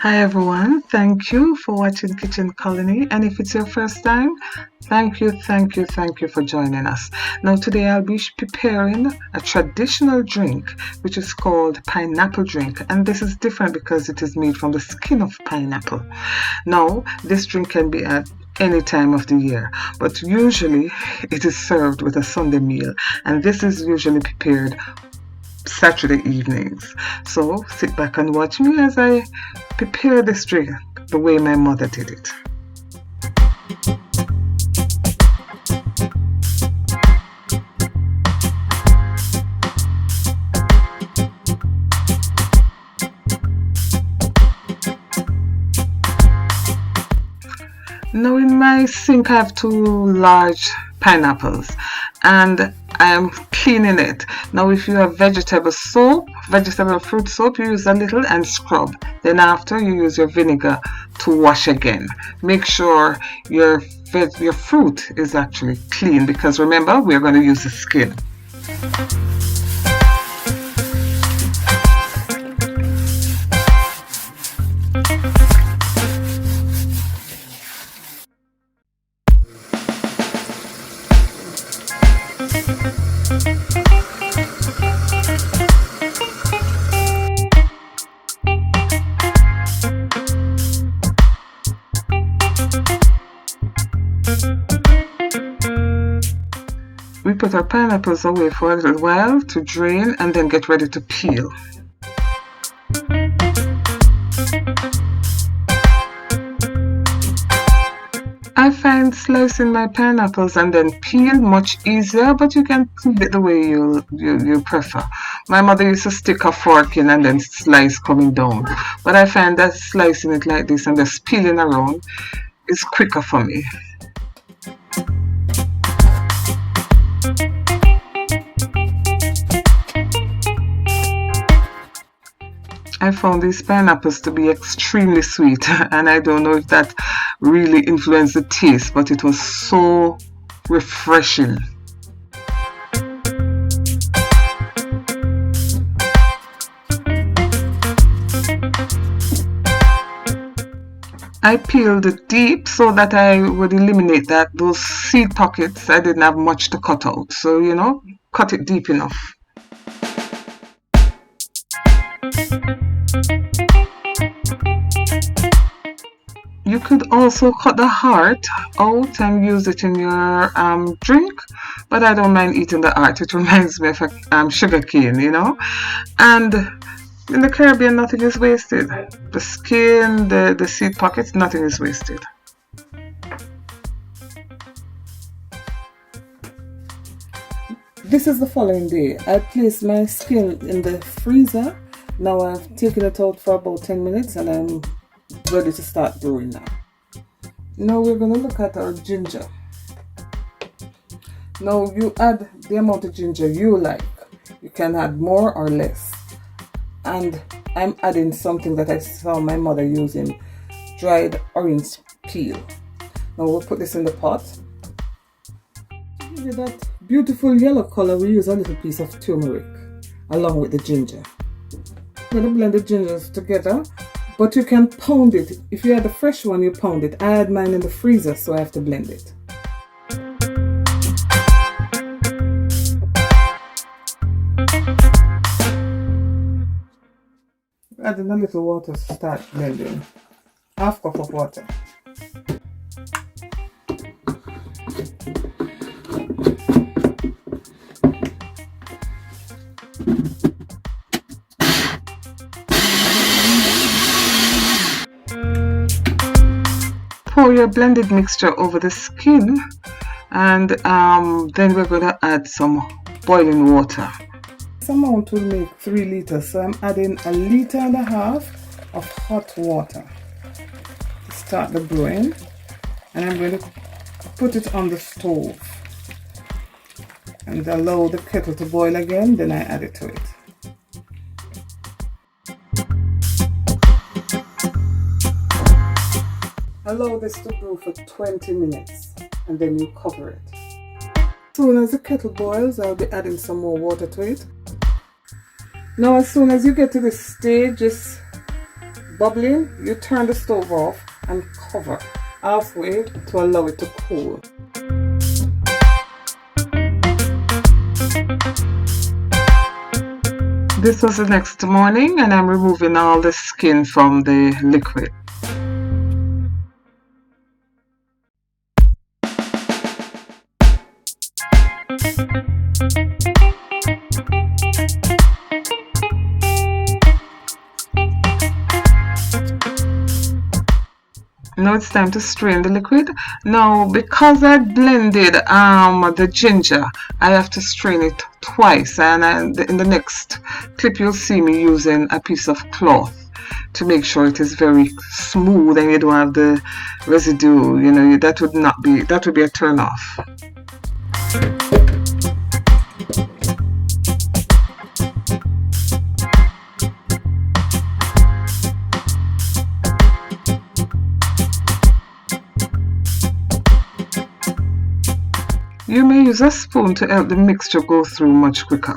Hi everyone, thank you for watching Kitchen Colony, and if it's your first time, thank you for joining us. Now today I'll be preparing a traditional drink which is called pineapple drink, and this is different because it is made from the skin of pineapple. Now this drink can be at any time of the year, but usually it is served with a Sunday meal, and this is usually prepared Saturday evenings. So sit back and watch me as I prepare this drink the way my mother did it. Now in my sink I have two large pineapples and I am cleaning it. Now if you have vegetable fruit soap, you use a little and scrub. Then after you use your vinegar to wash again. Make sure your fruit is actually clean because remember we're going to use the skin. We put our pineapples away for a little while to drain and then get ready to peel. I find slicing my pineapples and then peel much easier, but you can peel it the way you prefer. My mother used to stick a fork in and then slice coming down, but I find that slicing it like this and just peeling around is quicker for me. I found these pineapples to be extremely sweet, and I don't know if that really influenced the taste, but it was so refreshing. I peeled it deep so that I would eliminate those seed pockets. I didn't have much to cut out, so cut it deep enough. You could also cut the heart out and use it in your drink, but I don't mind eating the heart. It reminds me of sugar cane, And in the Caribbean, nothing is wasted. The skin, the seed pockets, nothing is wasted. This is the following day. I placed my skin in the freezer. Now I've taken it out for about 10 minutes and I'm ready to start brewing now. Now we're going to look at our ginger. Now you add the amount of ginger you like. You can add more or less. And I'm adding something that I saw my mother using, dried orange peel. Now we'll put this in the pot. To give you that beautiful yellow color, we use a little piece of turmeric along with the ginger. I'm going to blend the gingers together, but you can pound it. If you had the fresh one, you pound it. I had mine in the freezer, so I have to blend it. Adding a little water to start blending. Half cup of water. Pour your blended mixture over the skin, and then we're going to add some boiling water. This amount will make 3 liters, so I'm adding 1.5 liters of hot water to start the brewing, and I'm going to put it on the stove and allow the kettle to boil again, then I add it to it. Allow this to brew for 20 minutes and then you cover it. As soon as the kettle boils, I'll be adding some more water to it. Now as soon as you get to this stage, just bubbling, you turn the stove off and cover halfway to allow it to cool. This was the next morning, and I'm removing all the skin from the liquid. Now it's time to strain the liquid. Now, because I blended the ginger, I have to strain it twice, and in the next clip you'll see me using a piece of cloth to make sure it is very smooth and you don't have the residue. You know, that would be a turn off. You may use a spoon to help the mixture go through much quicker.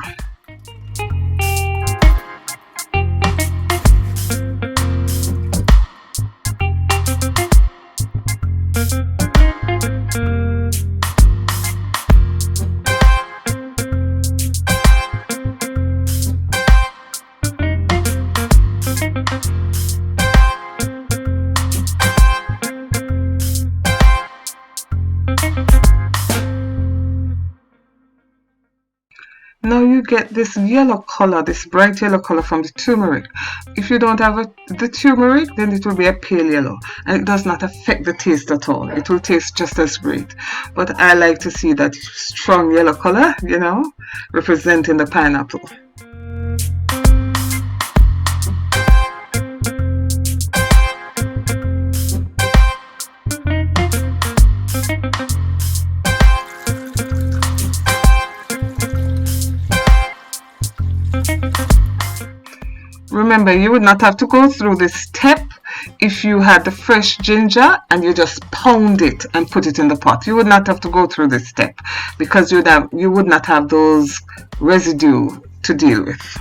Now you get this yellow color, this bright yellow color from the turmeric. If you don't have the turmeric, then it will be a pale yellow, and it does not affect the taste at all. It will taste just as great. But I like to see that strong yellow color, you know, representing the pineapple. Remember, you would not have to go through this step if you had the fresh ginger and you just pound it and put it in the pot. You would not have to go through this step because you would not have those residue to deal with.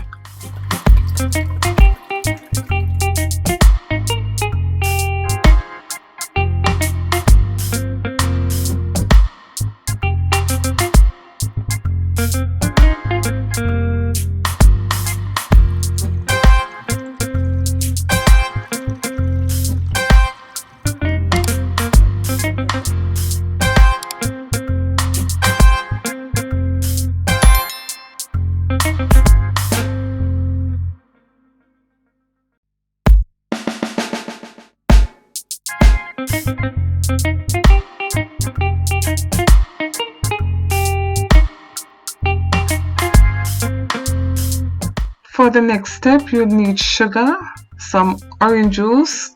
For the next step, you need sugar, some orange juice,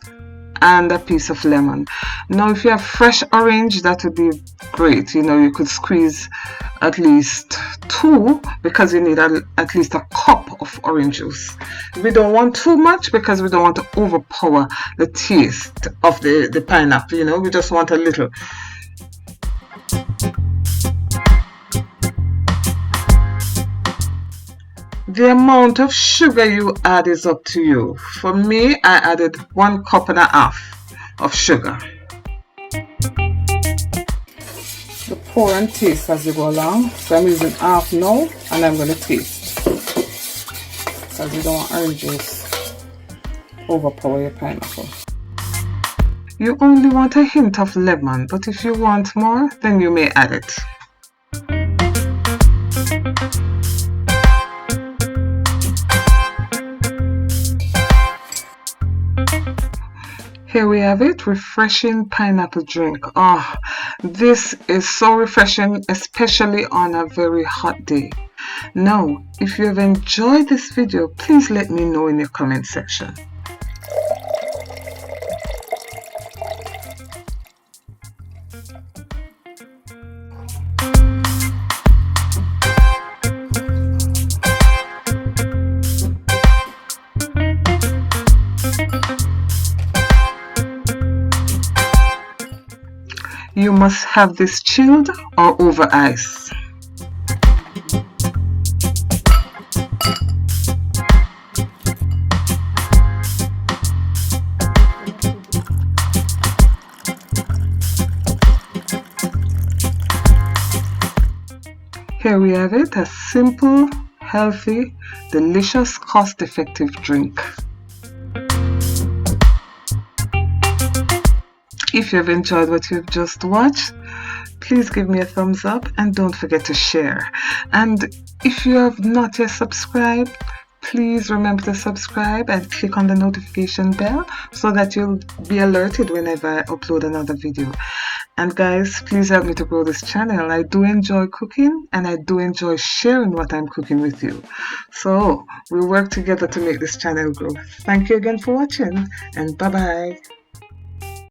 and a piece of lemon. Now, if you have fresh orange, that would be great. You know, you could squeeze at least 2 because you need at least a cup of orange juice. We don't want too much because we don't want to overpower the taste of the pineapple. You know, we just want a little. The amount of sugar you add is up to you. For me, I added 1.5 cups of sugar. You pour and taste as you go along. So I'm using half now, and I'm going to taste. Because you don't want orange juice overpower your pineapple. You only want a hint of lemon, but if you want more, then you may add it. Here we have it, refreshing pineapple drink. Oh, this is so refreshing, especially on a very hot day. Now, if you have enjoyed this video, please let me know in your comment section. You must have this chilled or over ice. Here we have it, a simple, healthy, delicious, cost-effective drink. If you've enjoyed what you've just watched, please give me a thumbs up and don't forget to share. And if you have not yet subscribed, please remember to subscribe and click on the notification bell so that you'll be alerted whenever I upload another video. And guys, please help me to grow this channel. I do enjoy cooking and I do enjoy sharing what I'm cooking with you. So we'll work together to make this channel grow. Thank you again for watching and bye-bye.